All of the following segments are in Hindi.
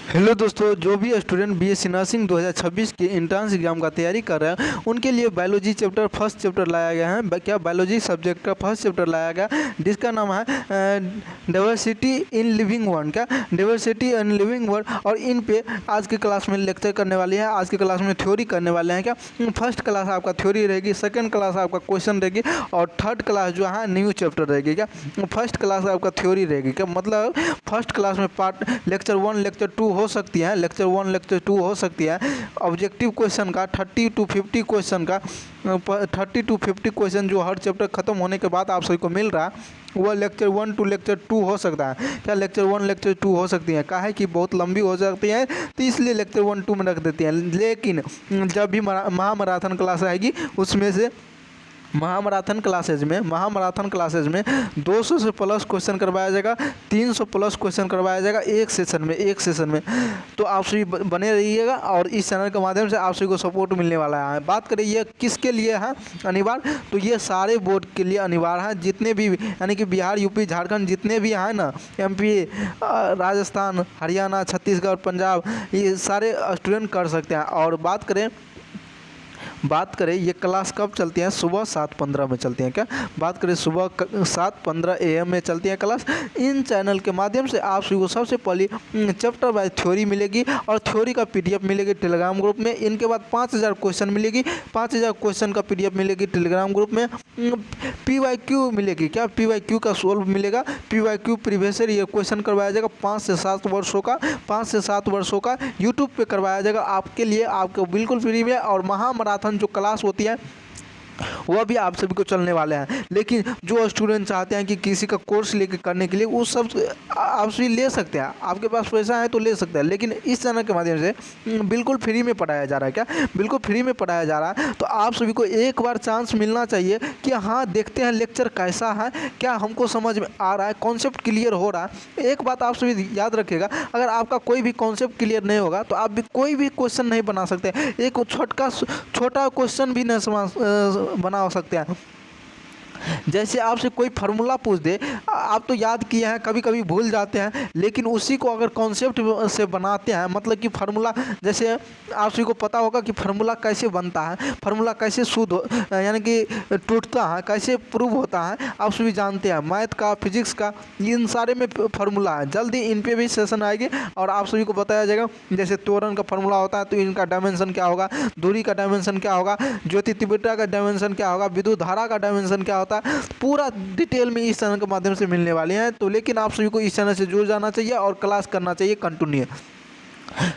हेलो दोस्तों, जो भी स्टूडेंट बीएससी नर्सिंग 2026 के एंट्रेंस एग्जाम का तैयारी कर रहे हैं उनके लिए बायोलॉजी चैप्टर फर्स्ट चैप्टर लाया गया है। क्या बायोलॉजी सब्जेक्ट का फर्स्ट चैप्टर लाया गया जिसका नाम है डाइवर्सिटी इन लिविंग वर्ल्ड। क्या डाइवर्सिटी इन लिविंग वर्ल्ड, और इन पे आज की क्लास में लेक्चर करने वाले हैं। आज की क्लास में थ्योरी करने वाले हैं। क्या फर्स्ट क्लास आपका थ्योरी रहेगी, सेकेंड क्लास आपका क्वेश्चन रहेगी, और थर्ड क्लास जो है न्यू चैप्टर रहेगी। क्या फर्स्ट क्लास आपका थ्योरी रहेगी। क्या मतलब फर्स्ट क्लास में पार्ट लेक्चर 1 लेक्चर 2 हो सकती है, लेक्चर 1 लेक्चर 2 हो सकती है। ऑब्जेक्टिव क्वेश्चन का 30 to 50 क्वेश्चन का 30 to 50 क्वेश्चन जो हर चैप्टर खत्म होने के बाद आप सभी को मिल रहा है वह लेक्चर 1 to लेक्चर 2 हो सकता है। क्या लेक्चर 1 लेक्चर 2 हो सकती है, कहा है कि बहुत लंबी हो सकती है तो इसलिए लेक्चर 1 2 में रख देती हैं। लेकिन जब भी महामैराथन क्लास आएगी उसमें से महामैराथन क्लासेज में 200 से प्लस क्वेश्चन करवाया जाएगा, 300 प्लस क्वेश्चन करवाया जाएगा एक सेशन में। तो आप सभी बने रहिएगा और इस चैनल के माध्यम से आप सभी को सपोर्ट मिलने वाला है। बात करें ये किसके लिए है अनिवार्य, तो ये सारे बोर्ड के लिए अनिवार्य है, जितने भी यानी कि बिहार यूपी झारखंड जितने भी हैं ना, MP राजस्थान हरियाणा छत्तीसगढ़ पंजाब, ये सारे स्टूडेंट कर सकते हैं। और बात करें ये क्लास कब चलती है, सुबह 7:15 में चलती हैं। क्या बात करें सुबह 7:15 AM में चलती है क्लास। इन चैनल के माध्यम से आप सभी को सबसे पहले चैप्टर वाइज थ्योरी मिलेगी और थ्योरी का PDF मिलेगी टेलीग्राम ग्रुप में। इनके बाद 5000 क्वेश्चन मिलेगी, 5000 क्वेश्चन का PDF मिलेगी टेलीग्राम ग्रुप में। PYQ मिलेगी, क्या PYQ का सोल्व मिलेगा। PYQ प्रीवियस ईयर क्वेश्चन करवाया जाएगा 5 से 7 वर्षों का यूट्यूब पे करवाया जाएगा आपके लिए, आपको बिल्कुल फ्री में। और महामैराथन जो क्लास होती है वह भी आप सभी को चलने वाले हैं। लेकिन जो स्टूडेंट चाहते हैं कि किसी का कोर्स लेके करने के लिए वो सब आप सभी ले सकते हैं, आपके पास पैसा है तो ले सकते हैं। लेकिन इस चैनल के माध्यम से बिल्कुल फ्री में पढ़ाया जा रहा है। क्या बिल्कुल फ्री में पढ़ाया जा रहा है, तो आप सभी को एक बार चांस मिलना चाहिए कि हाँ देखते हैं लेक्चर कैसा है, क्या हमको समझ में आ रहा है, कॉन्सेप्ट क्लियर हो रहा है। एक बात आप सभी याद रखिएगा, अगर आपका कोई भी कॉन्सेप्ट क्लियर नहीं होगा तो आप भी कोई भी क्वेश्चन नहीं बना सकते। एक छोटा क्वेश्चन भी नहीं बना सकते हैं। जैसे आपसे कोई फार्मूला पूछ दे, आप तो याद किए हैं, कभी कभी भूल जाते हैं, लेकिन उसी को अगर कॉन्सेप्ट से बनाते हैं, मतलब कि फार्मूला जैसे आप सभी को पता होगा कि फार्मूला कैसे बनता है, फार्मूला कैसे यानी कि टूटता है, कैसे प्रूव होता है, आप सभी जानते हैं। मैथ का, फिजिक्स का, इन सारे में फार्मूला है। जल्दी इन पे भी सेशन आएगी और आप सभी को बताया जाएगा। जैसे त्वरण का फार्मूला होता है तो इनका डायमेंशन क्या होगा, दूरी का डायमेंशन क्या होगा, ज्योति तीव्रता का डायमेंशन क्या होगा, विद्युत धारा का डायमेंशन क्या होता है, पूरा डिटेल में इस चैनल के माध्यम से मिलने वाले हैं। तो लेकिन आप सभी को इस चैनल से जुड़ जाना चाहिए और क्लास करना चाहिए कंटिन्यू।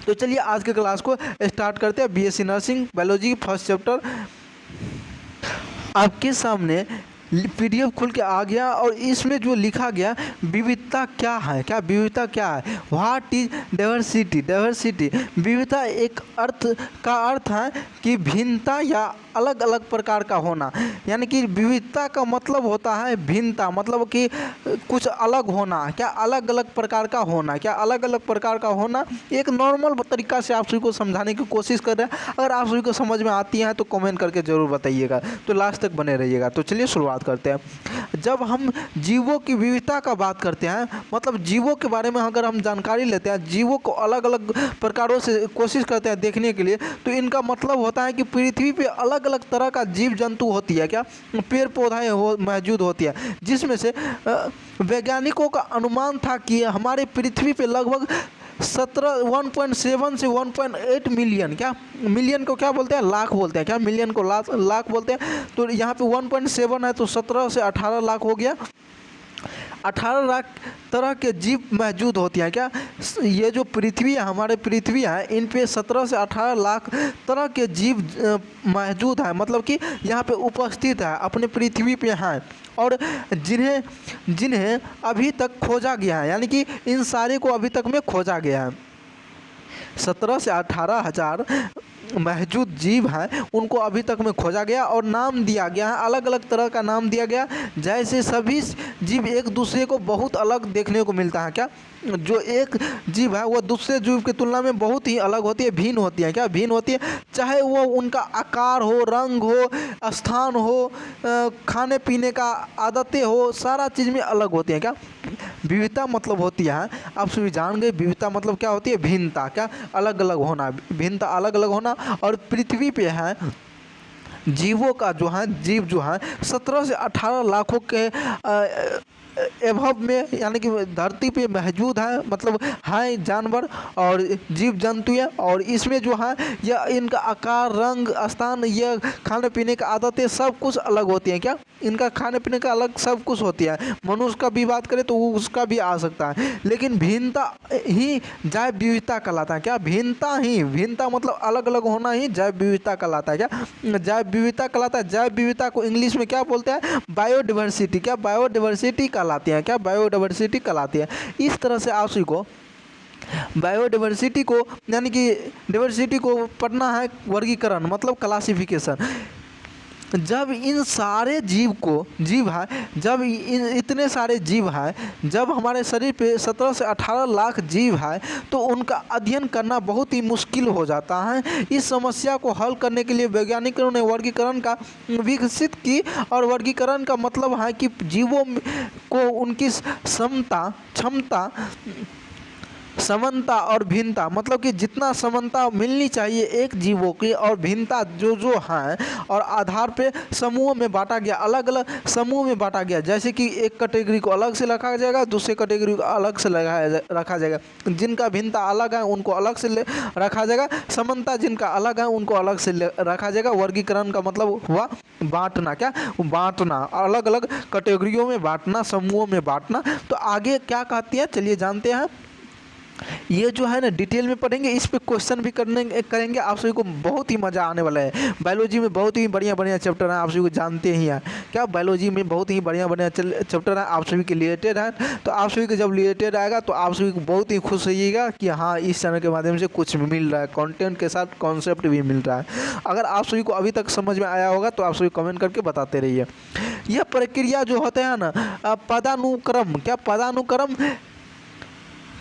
तो चलिए आज के क्लास को स्टार्ट करते हैं। BSc nursing biology first chapter आपके सामने PDF खुल के आ गया और इसमें जो लिखा गया विविधता क्या है, क्या विविधता क्या है, व्हाट इज डाइवर्सिटी। विविधता एक अर्थ है कि भिन्नता या अलग अलग प्रकार का होना, यानी कि विविधता का मतलब होता है भिन्नता, मतलब कि कुछ अलग होना। क्या अलग अलग प्रकार का होना, क्या अलग अलग प्रकार का होना एक नॉर्मल तरीका से आप सभी को समझाने की कोशिश कर रहे हैं। अगर आप सभी को समझ में आती है तो कमेंट करके ज़रूर बताइएगा, तो लास्ट तक बने रहिएगा। तो चलिए शुरुआत करते हैं। जब हम जीवों की विविधता का बात करते हैं, मतलब जीवों के बारे में अगर हम जानकारी लेते हैं, जीवों को अलग अलग प्रकारों से कोशिश करते हैं देखने के लिए, तो इनका मतलब होता है कि पृथ्वी पे अलग अलग तरह का जीव जंतु होती है। क्या पेड़ पौधे मौजूद होती है, जिसमें से वैज्ञानिकों का अनुमान था कि हमारे पृथ्वी पे लगभग 1.7 से 1.8 मिलियन, क्या मिलियन को क्या बोलते हैं, लाख बोलते हैं। क्या मिलियन को लाख बोलते हैं। तो यहाँ पे 1.7 है तो 17 से 18 लाख हो गया। 18 लाख तरह के जीव मौजूद होती हैं। क्या ये जो पृथ्वी है, हमारे पृथ्वी है, इन पे 17 से 18 लाख तरह के जीव मौजूद हैं, मतलब कि यहाँ पे उपस्थित है, अपने पृथ्वी पे हैं, और जिन्हें अभी तक खोजा गया है, यानी कि इन सारे को अभी तक में खोजा गया है। 17 से 18 हज़ार मौजूद जीव हैं, उनको अभी तक में खोजा गया और नाम दिया गया है, अलग अलग तरह का नाम दिया गया। जैसे सभी जीव एक दूसरे को बहुत अलग देखने को मिलता है। क्या जो एक जीव है वह दूसरे जीव की तुलना में बहुत ही अलग होती है, भिन्न होती है। क्या भिन्न होती है, चाहे वो उनका आकार हो, रंग हो, स्थान हो, खाने पीने का आदतें हो, सारा चीज़ में अलग होती हैं। क्या विविधता मतलब होती है, आप सभी जान गए विविधता मतलब क्या होती है, भिन्नता, क्या अलग अलग होना, भिन्नता अलग अलग होना। और पृथ्वी पे है जीवों का जो है, जीव जो है 17 से 18 लाखों के एभव में, यानी कि धरती पे मौजूद है, मतलब है जानवर और जीव जंतु है। और इसमें जो है यह इनका आकार, रंग, स्थान, यह खाने पीने की आदतें सब कुछ अलग होती हैं। क्या इनका खाने पीने का अलग सब कुछ होती है। मनुष्य का भी बात करें तो उसका भी आ सकता है, लेकिन भिन्नता ही जैव विविधता कहलाता है। क्या भिन्नता ही, भिन्नता मतलब अलग अलग होना ही जैव विविधता कहलाता है। क्या जैव विविधता कहलाता है। जैव विविधता को इंग्लिश में क्या बोलते हैं, बायोडाइवर्सिटी। क्या बायोडाइवर्सिटी कहलाती है, क्या बायोडाइवर्सिटी कहलाती है। इस तरह से आप सभी को बायोडाइवर्सिटी को, यानी कि डाइवर्सिटी को पढ़ना है, वर्गीकरण मतलब क्लासिफिकेशन। जब इन सारे जीव को, जीव है, जब इतने सारे जीव हैं, जब हमारे शरीर पे 17 से 18 लाख जीव है, तो उनका अध्ययन करना बहुत ही मुश्किल हो जाता है। इस समस्या को हल करने के लिए वैज्ञानिकों ने वर्गीकरण का विकसित की। और वर्गीकरण का मतलब है कि जीवों को उनकी क्षमता, समानता और भिन्नता, मतलब कि जितना समानता मिलनी चाहिए एक जीवों की और भिन्नता जो जो है, और आधार पे समूहों में बांटा गया, अलग अलग समूह में बांटा गया। जैसे कि एक कैटेगरी को अलग से रखा जाएगा, दूसरे कैटेगरी को अलग से रखा जाएगा। जिनका भिन्नता अलग है उनको अलग से रखा जाएगा, समानता जिनका अलग है उनको अलग से रखा जाएगा। वर्गीकरण का मतलब हुआ बांटना। क्या बांटना, अलग अलग कैटेगरियों में बांटना, समूहों में बांटना। तो आगे क्या कहती है चलिए जानते हैं। ये जो है ना डिटेल में पढ़ेंगे, इस पे क्वेश्चन भी करेंगे। आप सभी को बहुत ही मज़ा आने वाला है। बायोलॉजी में बहुत ही बढ़िया चैप्टर हैं, आप सभी को जानते ही हैं। क्या बायोलॉजी में बहुत ही बढ़िया चैप्टर है, आप सभी के रिलेटेड है। तो आप सभी को जब रिलेटेड आएगा तो आप सभी को बहुत ही खुश रहिएगा कि हाँ इस चैनल के माध्यम से कुछ मिल रहा है, कंटेंट के साथ कॉन्सेप्ट भी मिल रहा है। अगर आप सभी को अभी तक समझ में आया होगा तो आप सभी कमेंट करके बताते रहिए। यह प्रक्रिया जो होते हैं ना, पदानुक्रम, क्या पदानुक्रम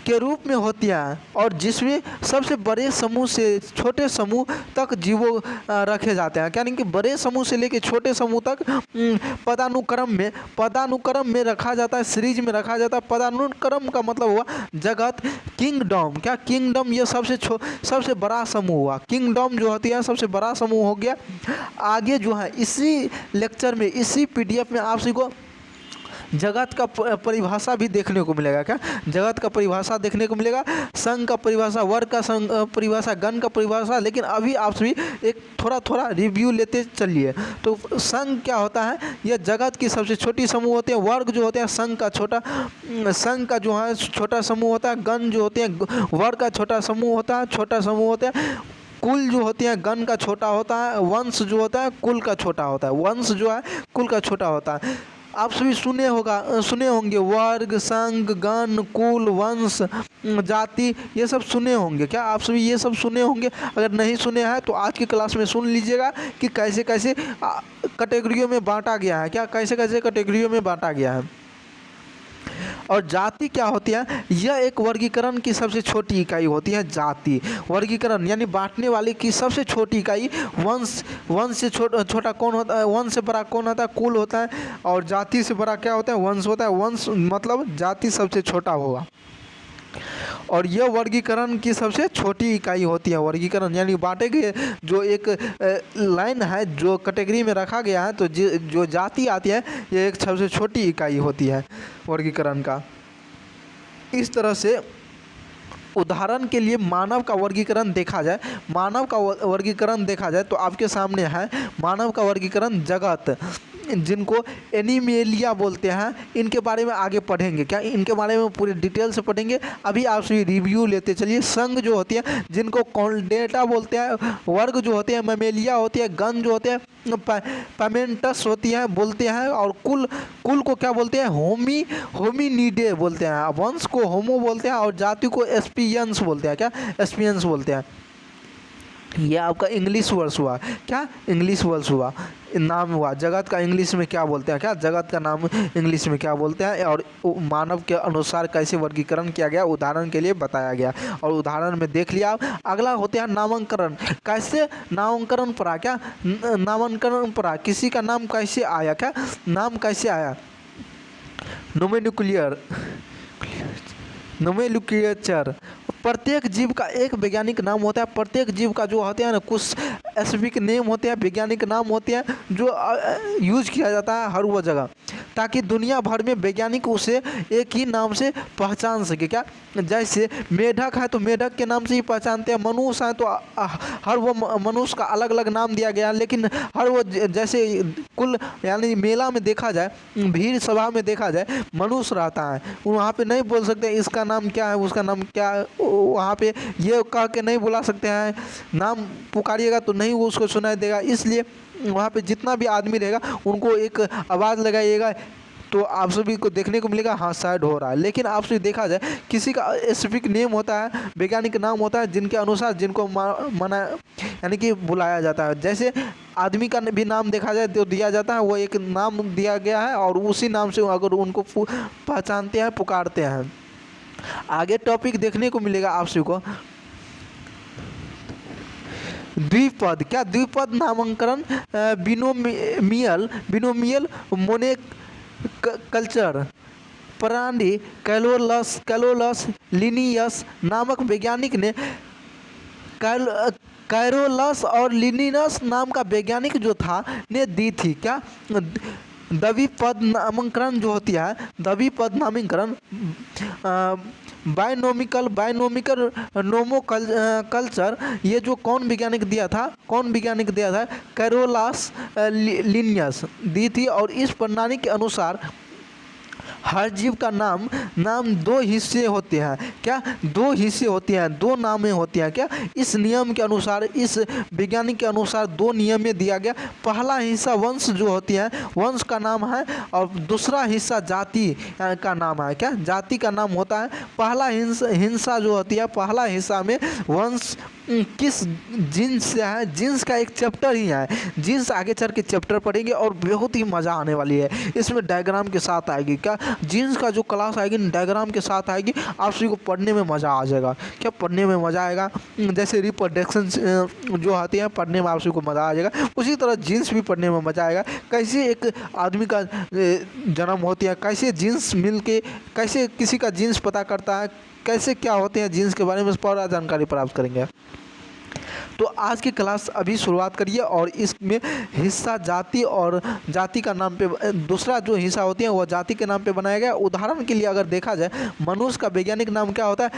के रूप में होती है, और जिसमें सबसे बड़े समूह से छोटे समूह तक जीवो रखे जाते हैं। यानी कि बड़े समूह से लेकर छोटे समूह तक पदानुक्रम में रखा जाता है, सीरीज में रखा जाता है। पदानुक्रम का मतलब हुआ जगत, किंगडम। क्या किंगडम, ये सबसे बड़ा समूह हुआ। किंगडम जो होती है सबसे बड़ा समूह हो गया। आगे जो है इसी लेक्चर में, इसी PDF में आप सभी को जगत का परिभाषा भी देखने को मिलेगा। क्या जगत का परिभाषा देखने को मिलेगा, संघ का परिभाषा, वर्ग का परिभाषा, गण का परिभाषा। लेकिन अभी आप सभी एक थोड़ा रिव्यू लेते चलिए। तो संघ क्या होता है, यह जगत की सबसे छोटी समूह होते हैं। वर्ग जो होते हैं संघ का जो है छोटा समूह होता है। गण जो होते हैं वर्ग का छोटा समूह होता है, होते हैं। कुल जो होती है गण का छोटा होता है। वंश जो होता है कुल का छोटा होता है। वंश जो है कुल का छोटा होता है। आप सभी सुने होंगे वर्ग, संघ, गण, कुल, वंश, जाति, ये सब सुने होंगे। क्या आप सभी ये सब सुने होंगे? अगर नहीं सुने हैं तो आज की क्लास में सुन लीजिएगा कि कैसे कैसे कैटेगरियों में बांटा गया है। क्या कैसे कैसे कैटेगरियों में बांटा गया है। और जाति क्या होती है, यह एक वर्गीकरण की सबसे छोटी इकाई होती है। जाति वर्गीकरण यानी बांटने वाली की सबसे छोटी इकाई। वंश से छोटा कौन होता है, वंश से बड़ा कौन होता है, कुल होता है। और जाति से बड़ा क्या होता है, वंश होता है। वंश मतलब जाति सबसे छोटा होगा। और यह वर्गीकरण की सबसे छोटी इकाई होती है। वर्गीकरण यानी बांटे गए जो एक लाइन है, जो कैटेगरी में रखा गया है, तो जो जाति आती है ये एक सबसे छोटी इकाई होती है वर्गीकरण का। इस तरह से उदाहरण के लिए मानव का वर्गीकरण देखा जाए तो आपके सामने है मानव का वर्गीकरण। जगत जिनको एनिमेलिया बोलते हैं, इनके बारे में आगे पढ़ेंगे। क्या इनके बारे में पूरी डिटेल से पढ़ेंगे। अभी आप सभी रिव्यू लेते चलिए। संघ जो होती है जिनको कॉर्डेटा बोलते हैं। वर्ग जो होते हैं मैमेलिया होती है। गण जो होते हैं पैमेंटस होती हैं बोलते हैं। और कुल को क्या बोलते हैं, होमिनिडे बोलते हैं। वंश को होमो बोलते हैं। और जाति को एस्पियंस बोलते हैं। क्या एस्पियंस बोलते हैं। ये आपका इंग्लिश वर्ड्स हुआ। क्या इंग्लिश वर्ड्स हुआ, नाम हुआ। जगत का इंग्लिश में क्या बोलते हैं, क्या जगत का नाम इंग्लिश में क्या बोलते हैं। और मानव के अनुसार कैसे वर्गीकरण किया गया, उदाहरण के लिए बताया गया। और उदाहरण में देख लिया। अगला होते हैं नामांकन। कैसे नामांकन पढ़ा, क्या नामांकन पढ़ा, किसी का नाम कैसे आया, क्या नाम कैसे आया। नोमेनक्लेचर नोमेनक्लेचर, प्रत्येक जीव का एक वैज्ञानिक नाम होता है। प्रत्येक जीव का जो होते हैं ना कुछ स्पेसिफिक नेम होते हैं, वैज्ञानिक नाम होते हैं जो यूज किया जाता है हर वो जगह, ताकि दुनिया भर में वैज्ञानिक उसे एक ही नाम से पहचान सके। क्या, जैसे मेढक है तो मेढक के नाम से ही पहचानते हैं, मनुष्य है तो हर वो मनुष्य का अलग अलग नाम दिया गया है। लेकिन हर वो जैसे कुल यानी मेला में देखा जाए, भीड़ सभा में देखा जाए, मनुष्य रहता है, वहाँ पे नहीं बोल सकते इसका नाम क्या है उसका नाम क्या है, वहाँ पे ये कह के नहीं बुला सकते हैं, नाम पुकारिएगा तो नहीं वो उसको सुनाई देगा। इसलिए वहाँ पे जितना भी आदमी रहेगा उनको एक आवाज़ लगाइएगा तो आप सभी को देखने को मिलेगा हाँ शायद हो रहा है। लेकिन आपसे देखा जाए किसी का स्पेसिफिक नेम होता है, वैज्ञानिक नाम होता है, जिनके अनुसार जिनको मना यानी कि बुलाया जाता है। जैसे आदमी का भी नाम देखा जाए तो दिया जाता है, वो एक नाम दिया गया है और उसी नाम से अगर उनको पहचानते हैं, पुकारते हैं। आगे टॉपिक देखने को मिलेगा आप सभी को द्विपद। क्या, द्विपद नामकरण बिनोमियल मोनोकल्चर प्राणी कैरोलस लिनियस नामक वैज्ञानिक ने कैरोलस और लिनियस नाम का वैज्ञानिक जो था ने दी थी। क्या, द्विपद नामकरण जो होती है, द्विपद नामकरण बायनोमिकल नोमोकल्चर, ये जो कौन वैज्ञानिक दिया था कैरोलस लिनियस दी थी। और इस प्रणाली के अनुसार हर जीव का नाम दो हिस्से होते हैं। क्या, दो हिस्से होते हैं, दो नामें होती हैं। क्या, इस नियम के अनुसार, इस वैज्ञानिक के अनुसार दो नियम में दिया गया। पहला हिस्सा वंश जो होती है, वंश का नाम है, और दूसरा हिस्सा जाति का नाम है। क्या, जाति का नाम होता है। पहला हिस्सा जो होती है, पहला हिस्सा में वंश किस जीन्स से है, जीन्स का एक चैप्टर ही है, जीन्स आगे चल के चैप्टर पढ़ेंगे और बहुत ही मज़ा आने वाली है। इसमें डायग्राम के साथ आएगी। क्या, जीन्स का जो क्लास आएगी डायग्राम के साथ आएगी, आप सभी को पढ़ने में मज़ा आ जाएगा। क्या, पढ़ने में मज़ा आएगा। जैसे रिप्रोडक्शन जो आती है पढ़ने में आप सभी को मज़ा आ जाएगा, उसी तरह जीन्स भी पढ़ने में मज़ा आएगा। कैसे एक आदमी का जन्म होती है, कैसे जीन्स मिल के कैसे किसी का जीन्स पता करता है, कैसे क्या होते हैं जीन्स के बारे में पूरा जानकारी प्राप्त करेंगे। तो आज की क्लास अभी शुरुआत करिए और इसमें हिस्सा जाति और जाति का नाम पे, दूसरा जो हिस्सा होती है वह जाति के नाम पे बनाया गया। उदाहरण के लिए अगर देखा जाए, मनुष्य का वैज्ञानिक नाम क्या होता है,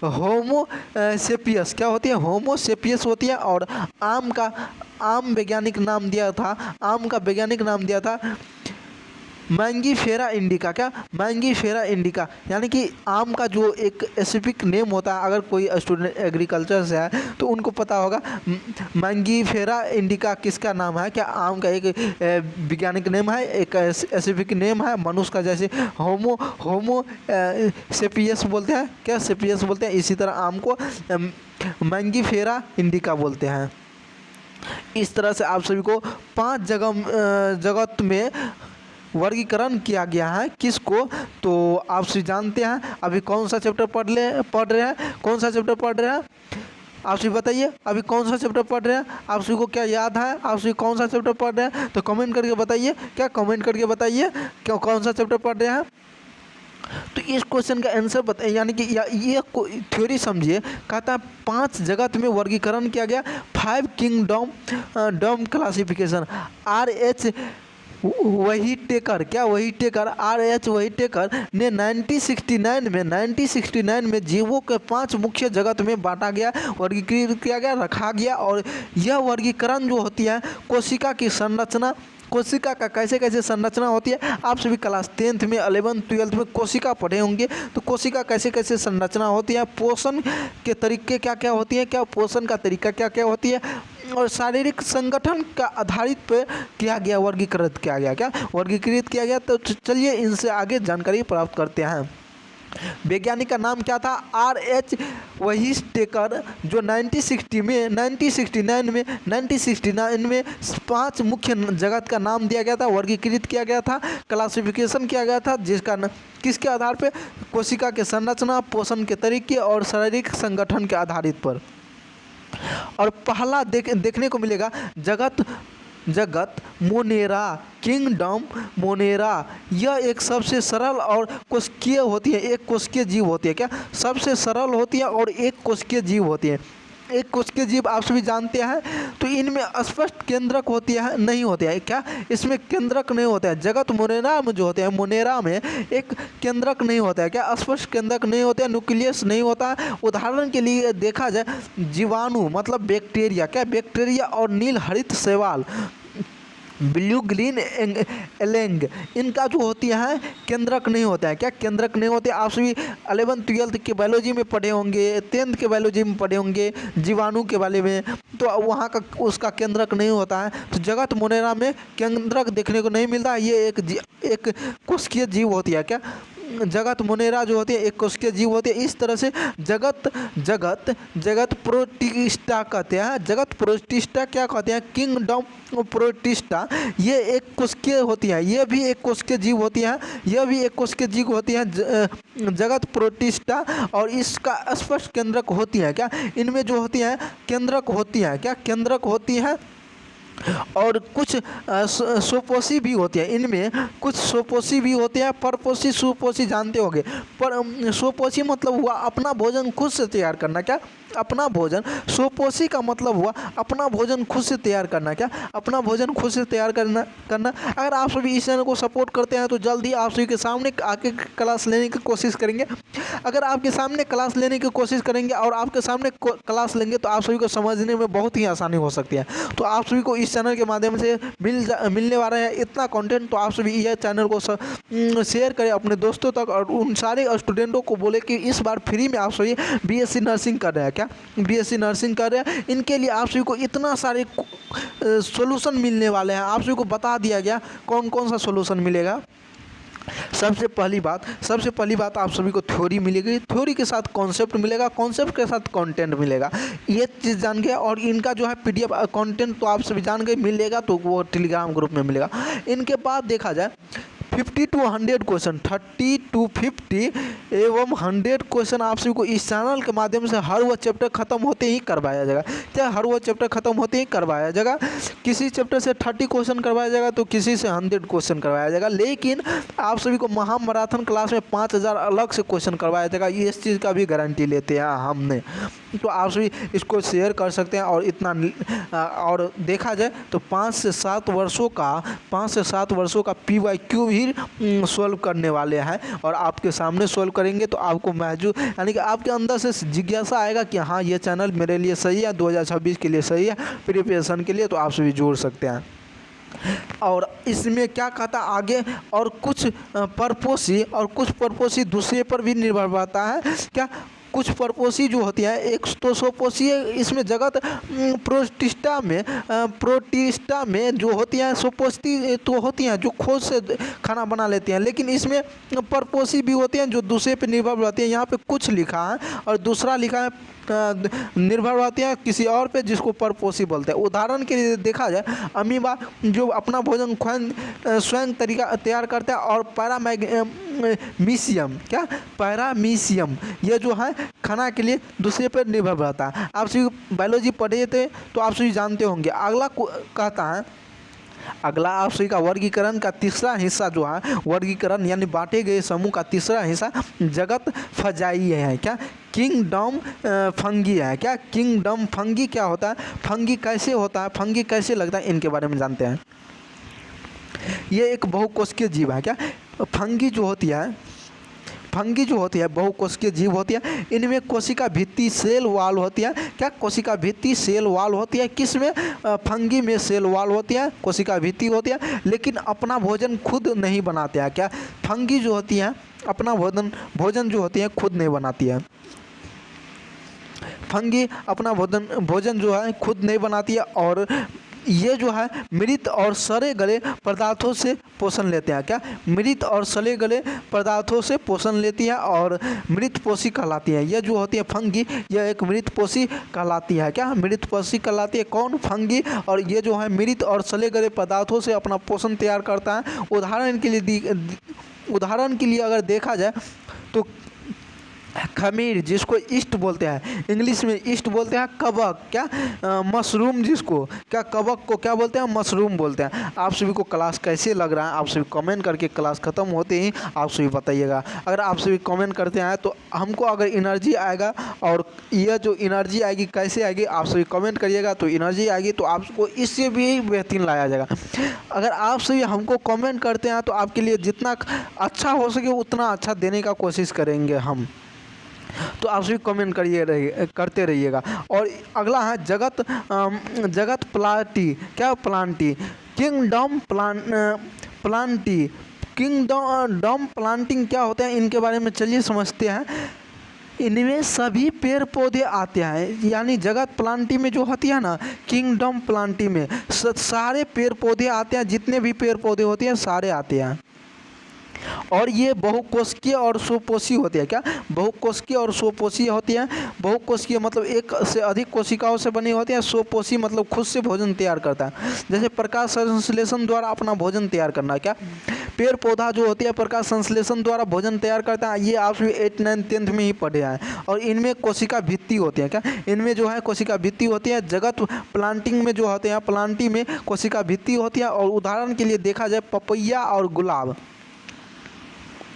होमो सेपियस। क्या होती है, होमो सेपियस होती है। और आम वैज्ञानिक नाम दिया था, आम का वैज्ञानिक नाम दिया था मैंगीफेरा इंडिका। क्या, मैंगीफेरा इंडिका, यानी कि आम का जो एक स्पेसिफिक नेम होता है। अगर कोई स्टूडेंट एग्रीकल्चर से है तो उनको पता होगा मैंगीफेरा इंडिका किसका नाम है। क्या, आम का एक वैज्ञानिक नेम है, एक स्पेसिफिक नेम है। मनुष्य का जैसे होमो सेपियस बोलते हैं, क्या सेपियस बोलते हैं, इसी तरह आम को मैंगीफेरा इंडिका बोलते हैं। इस तरह से आप सभी को 5 जगत में वर्गीकरण किया गया है। किसको, तो आप सभी जानते हैं। अभी कौन सा चैप्टर पढ़ रहे हैं, कौन सा चैप्टर पढ़ रहे हैं आप सभी बताइए, अभी कौन सा चैप्टर पढ़ रहे हैं, आप सभी को क्या याद है, आप सभी कौन सा चैप्टर पढ़ रहे हैं, तो कमेंट करके बताइए। क्या, कमेंट करके बताइए क्या कौन सा चैप्टर पढ़ रहे हैं। तो इस क्वेश्चन का आंसर बताइए, यानी कि ये थ्योरी समझिए। कहता है 5 जगत में वर्गीकरण किया गया, 5 किंगडम क्लासिफिकेशन। RH वही टेकर, क्या वही टेकर, RH वही टेकर ने 1969 में जीवों के 5 मुख्य जगत में बांटा गया, वर्गीकृत किया गया, रखा गया। और यह वर्गीकरण जो होती है कोशिका की संरचना, कोशिका का कैसे कैसे संरचना होती है, आप सभी क्लास 10th में 11th 12th में कोशिका पढ़े होंगे। तो कोशिका कैसे कैसे संरचना होती है, पोषण के तरीके क्या क्या होती है, क्या पोषण का तरीका क्या क्या होती है, और शारीरिक संगठन का आधारित पे किया गया, वर्गीकृत किया गया। क्या, वर्गीकृत किया गया। तो चलिए इनसे आगे जानकारी प्राप्त करते हैं। वैज्ञानिक का नाम क्या था, RH वही टेकर, जो 1969 में 5 मुख्य जगत का नाम दिया गया था, वर्गीकृत किया गया था, क्लासिफिकेशन किया गया था, जिसका किसके आधार पे, कोशिका के संरचना, पोषण के तरीके और शारीरिक संगठन के आधारित पर। और पहला देखने को मिलेगा जगत मोनेरा, किंगडम मोनेरा, यह एक सबसे सरल और कोशिकीय होती है, एक कोशिकीय जीव होती है। क्या सबसे सरल होती है और एक कोशिकीय जीव होती है। एक कोशिकीय जीव आप सभी जानते हैं, तो इनमें स्पष्ट केंद्रक होती है नहीं होते हैं। क्या इसमें केंद्रक नहीं होता है। जगत मोनेरा में जो होते हैं, मोनेरा में एक केंद्रक नहीं होता है। क्या स्पष्ट केंद्रक नहीं होते हैं, न्यूक्लियस नहीं होता है। उदाहरण के लिए देखा जाए जीवाणु मतलब बैक्टीरिया, क्या बैक्टीरिया और नील हरित शैवाल ब्लू ग्रीन एलेंग, इनका जो होती है केंद्रक नहीं होता है। क्या केंद्रक नहीं होते। आप सभी 11th-12th के बायोलॉजी में पढ़े होंगे, 10th के बायोलॉजी में पढ़े होंगे जीवाणु के बारे में, तो वहाँ का उसका केंद्रक नहीं होता है। तो जगत मोनेरा में केंद्रक देखने को नहीं मिलता। ये एक कोशिकीय जीव होती है। क्या जगत मोनेरा जो होती है एक कोशिकीय जीव होती है। इस तरह से जगत प्रोटिस्टा कहते हैं। जगत प्रोटिस्टा क्या कहते हैं, किंगडम प्रोटिस्टा, ये एक कोशिकीय होती है। ये भी एक कोशिकीय जीव होती है। यह भी एक कोशिकीय जीव होती है जगत प्रोटिस्टा, और इसका स्पष्ट केंद्रक होती है। क्या इनमें जो होती है केंद्रक होती है। क्या केंद्रक होती है और कुछ सोपोसी भी होती है। इनमें कुछ सोपोसी भी होते हैं। परपोसी सुपोसी जानते होंगे। पर सोपोसी मतलब हुआ अपना भोजन खुद से तैयार करना। क्या अपना भोजन, सोपोसी का मतलब हुआ अपना भोजन खुद से तैयार करना। क्या अपना भोजन खुद से तैयार करना। अगर आप सभी इस चैनल को सपोर्ट करते हैं तो जल्दी आप सभी के सामने आके क्लास लेने की कोशिश करेंगे। अगर आपके सामने क्लास लेने की कोशिश करेंगे और आपके सामने क्लास लेंगे तो आप सभी को समझने में बहुत ही आसानी हो सकती है। तो आप सभी को इस चैनल के माध्यम से मिलने वाला है इतना कंटेंट, तो आप सभी यह चैनल को शेयर करें अपने दोस्तों तक, और उन सारे स्टूडेंटों को बोले कि इस बार फ्री में आप सभी बीएससी नर्सिंग कर रहे हैं। क्या बीएससी नर्सिंग कर रहे हैं, इनके लिए आप सभी को इतना सारे सॉल्यूशन मिलने वाले हैं। आप सभी को बता दिया गया कौन कौन सा सॉल्यूशन मिलेगा। सबसे पहली बात आप सभी को थ्योरी मिलेगी, थ्योरी के साथ कॉन्सेप्ट मिलेगा, कॉन्सेप्ट के साथ कंटेंट मिलेगा। ये चीज़ जान गए। और इनका जो है पीडीएफ कंटेंट तो आप सभी जान गए मिलेगा, तो वो टेलीग्राम ग्रुप में मिलेगा। इनके बाद देखा जाए 50 to 100 क्वेश्चन, 30 to 50 एवं 100 क्वेश्चन आप सभी को इस चैनल के माध्यम से हर वह चैप्टर खत्म होते ही करवाया जाएगा। क्या हर वह चैप्टर खत्म होते ही करवाया जाएगा। किसी चैप्टर से 30 क्वेश्चन करवाया जाएगा तो किसी से 100 क्वेश्चन करवाया जाएगा। लेकिन आप सभी को महामैराथन क्लास में 5000 अलग से क्वेश्चन करवाया जाएगा। ये इस चीज़ का भी गारंटी लेते हैं हमने। तो आप सभी इसको शेयर कर सकते हैं। और इतना और देखा जाए तो 5 से 7 वर्षों का PYQ भी सॉल्व करने वाले हैं, और आपके सामने सॉल्व करेंगे। तो आपको महसूस यानी कि आपके अंदर से जिज्ञासा आएगा कि हाँ ये चैनल मेरे लिए सही है, 2026 के लिए सही है, प्रिपरेशन के लिए। तो आप सभी जोड़ सकते हैं। और इसमें क्या कहता आगे, और कुछ पर्पोसी दूसरे पर भी निर्भर करता है। क्या कुछ पर्पोसी जो होती है, एक तो सोपोसी इसमें जगत प्रोटिस्टा में जो होती हैं सोपोसी तो होती हैं जो खुद से खाना बना लेती हैं। लेकिन इसमें पर्पोसी भी होती हैं जो दूसरे पे निर्भर रहती हैं। यहाँ पे कुछ लिखा है और दूसरा लिखा है निर्भर रहती है किसी और पे, जिसको पर्पोसी बोलते हैं। उदाहरण के लिए देखा जाए अमीबा जो अपना भोजन स्वयं तैयार करता है, और पैरामीशियम ये जो है खाना के लिए दूसरे पर निर्भर रहता है। आप सभी बायोलॉजी पढ़े थे तो आप सभी जानते होंगे। अगला आप सभी का वर्गीकरण का तीसरा हिस्सा जो है, वर्गीकरण यानी बांटे गए समूह का तीसरा हिस्सा जगत फजाई है। क्या किंगडम फंगी है। क्या किंगडम फंगी क्या होता है, फंगी कैसे होता है, फंगी कैसे लगता है, इनके बारे में जानते हैं। ये एक बहुकोशिकीय जीव है। क्या फंगी जो होती है बहुकोशिकीय जीव होती है। इनमें कोशिका भित्ति सेल वाल होती है। क्या कोशिका भित्ति सेल वाल होती है। किसमें, फंगी में सेल वाल होती है, कोशिका भित्ति होती है, लेकिन अपना भोजन खुद नहीं बनाते हैं। क्या फंगी जो होती है अपना भोजन जो होती है खुद नहीं बनाती है। फंगी अपना भोजन जो है खुद नहीं बनाती है, और ये जो है मृत और सड़े गले पदार्थों से पोषण लेते हैं। क्या मृत और सड़े गले पदार्थों से पोषण लेती है और मृतपोषी कहलाती है। यह जो होती है फंगी, यह एक मृतपोषी कहलाती है। क्या मृतपोषी कहलाती है कौन, फंगी। और ये जो है मृत और सड़े गले पदार्थों से अपना पोषण तैयार करता है। उदाहरण के लिए अगर देखा जाए तो खमीर जिसको ईस्ट बोलते हैं, इंग्लिश में ईस्ट बोलते हैं। कबक क्या मशरूम, जिसको क्या कबक को क्या बोलते हैं, मशरूम बोलते हैं। आप सभी को क्लास कैसे लग रहा है आप सभी कमेंट करके क्लास ख़त्म होते ही आप सभी बताइएगा। अगर आप सभी कमेंट करते हैं तो हमको अगर एनर्जी आएगा, और यह जो एनर्जी आएगी कैसे आएगी आप सभी कमेंट करिएगा, तो एनर्जी आएगी तो आपको इससे भी बेहतरीन लाया जाएगा। अगर आप सभी हमको कमेंट करते हैं तो आपके लिए जितना अच्छा हो सके उतना अच्छा देने का कोशिश करेंगे हम। तो आप सभी कमेंट करते रहिएगा। और अगला है जगत प्लांटी, क्या Plantae, kingdom Plantae, kingdom planting क्या होता है इनके बारे में चलिए समझते हैं। इनमें सभी पेड़ पौधे आते हैं, यानी जगत प्लांटी में जो होती है ना, किंगडम प्लांटी में सारे पेड़ पौधे आते हैं, जितने भी पेड़ पौधे होते हैं सारे आते हैं। और ये बहुकोशिकीय और स्वपोषी होती है, क्या बहुकोशिकीय और स्वपोषी होती है। बहुकोशिकीय मतलब एक से अधिक कोशिकाओं से बनी होती है। स्वपोषी मतलब खुद से भोजन तैयार करता है, जैसे प्रकाश संश्लेषण द्वारा अपना भोजन तैयार करना। क्या पेड़ पौधा जो होती है प्रकाश संश्लेषण द्वारा भोजन तैयार करता है, ये आप 8, 9, 10th में ही पढ़े हैं। और इनमें कोशिका भित्ति होती है, क्या इनमें जो है कोशिका भित्ति होती है। जगत प्लांटिंग में जो होते हैं प्लांटी में कोशिका भित्ति होती है। और उदाहरण के लिए देखा जाए पपैया और गुलाब,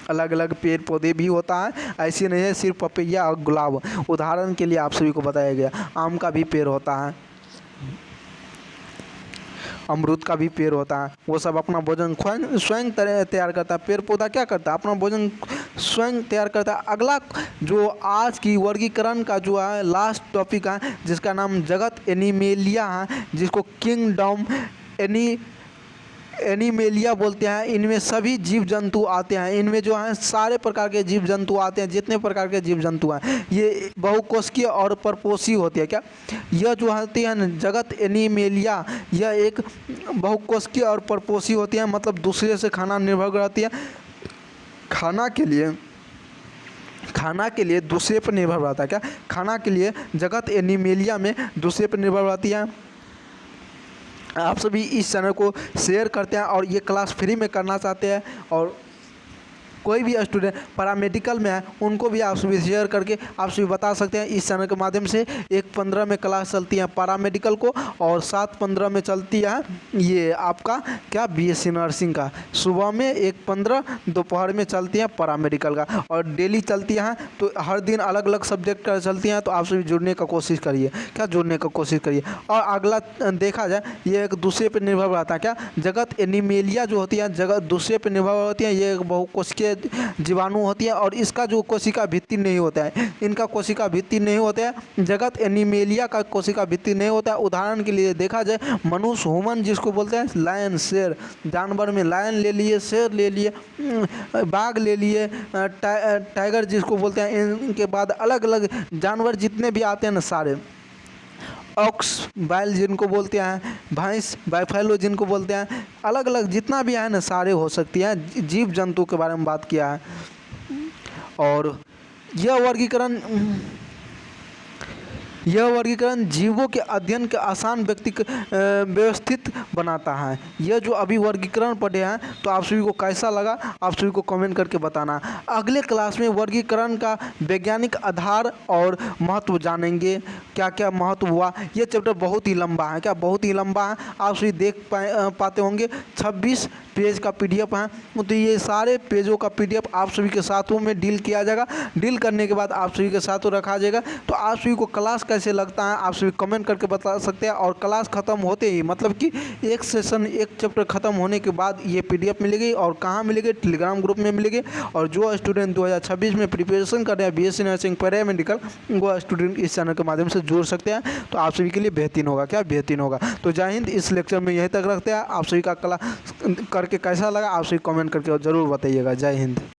अलग अलग पेड़ पौधे भी होता है, ऐसे नहीं है सिर्फ पपैया और गुलाब। उदाहरण के लिए आप सभी को बताया गया। आम का भी पेड़ होता है, अमरूद का भी पेड़ होता है। वो सब अपना भोजन स्वयं तैयार करता है। पेड़ पौधा क्या करता है, अपना भोजन स्वयं तैयार करता है। अगला जो आज की वर्गीकरण का जो है लास्ट टॉपिक है, जिसका नाम जगत एनिमेलिया है, जिसको किंगडम एनिमेलिया बोलते हैं। इनमें सभी जीव जंतु आते हैं। इनमें जो है सारे प्रकार के जीव जंतु आते हैं, जितने प्रकार के जीव जंतु हैं। ये बहुकोशिकीय और परपोषी होती है। क्या यह जो होती है जगत एनिमेलिया, यह एक बहुकोशिकीय और परपोषी होती है, मतलब दूसरे से खाना निर्भर रहती है। खाना के लिए दूसरे पर निर्भर रहता है। क्या खाना के लिए जगत एनिमेलिया में दूसरे पर निर्भर रहती है। आप सभी इस चैनल को शेयर करते हैं और ये क्लास फ्री में करना चाहते हैं, और कोई भी स्टूडेंट पैरामेडिकल में है उनको भी आप सभी शेयर करके आप सभी बता सकते हैं। इस चैनल के माध्यम से 1:15 में क्लास चलती है पैरामेडिकल को, और 7:15 में चलती है ये आपका क्या बीएससी नर्सिंग का। सुबह में 1:15, दोपहर में चलती है पैरामेडिकल का, और डेली चलती है। तो हर दिन अलग अलग सब्जेक्ट का चलती हैं। तो आप सभी जुड़ने का कोशिश करिए, क्या जुड़ने का कोशिश करिए। और अगला देखा जाए ये एक दूसरे पर निर्भर रहता है। क्या जगत एनिमेलिया जो होती है जगत दूसरे पर निर्भर होती है। ये एक बहुकोशिकीय जीवाणु होती है, और इसका जो कोशिका भित्ति नहीं होता है, इनका कोशिका भित्ति नहीं होता है। जगत एनिमेलिया का कोशिका भित्ति नहीं होता है। उदाहरण के लिए देखा जाए मनुष्य, ह्यूमन जिसको बोलते हैं, लायन शेर, जानवर में लायन ले लिए, शेर ले लिए, बाघ ले लिए, टाइगर जिसको बोलते हैं। इनके बाद अलग अलग जानवर जितने भी आते हैं ना सारे, ऑक्स बैल जिनको बोलते हैं, भैंस बैफेलो जिनको बोलते हैं, अलग अलग जितना भी है ना सारे हो सकती हैं। जीव जंतु के बारे में बात किया है। और यह वर्गीकरण जीवों के अध्ययन के आसान व्यवस्थित बनाता है। यह जो अभी वर्गीकरण पढ़े हैं तो आप सभी को कैसा लगा आप सभी को कमेंट करके बताना। अगले क्लास में वर्गीकरण का वैज्ञानिक आधार और महत्व जानेंगे, क्या क्या महत्व हुआ। ये चैप्टर बहुत ही लंबा है, क्या बहुत ही लंबा है। आप सभी देख पाते होंगे 26 पेज का PDF है। तो ये सारे पेजों का PDF आप सभी के साथों में डील किया जाएगा। डील करने के बाद आप सभी के साथों रखा जाएगा। तो आप सभी को क्लास कैसे लगता है आप सभी कमेंट करके बता सकते हैं। और क्लास ख़त्म होते ही, मतलब कि एक सेशन एक चैप्टर ख़त्म होने के बाद ये PDF मिलेगी। और कहाँ मिलेगी, टेलीग्राम ग्रुप में मिलेगी। और जो स्टूडेंट 2026 में प्रिपरेशन कर रहे हैं BSc नर्सिंग पैरामेडिकल, वो स्टूडेंट इस चैनल के माध्यम से जुड़ सकते हैं। तो आप सभी के लिए बेहतरीन होगा, क्या बेहतरीन होगा। तो जय हिंद। इस लेक्चर में यहीं तक रखते हैं। आप सभी का क्लास करके कैसा लगा आप सभी कमेंट करके ज़रूर बताइएगा। जय हिंद।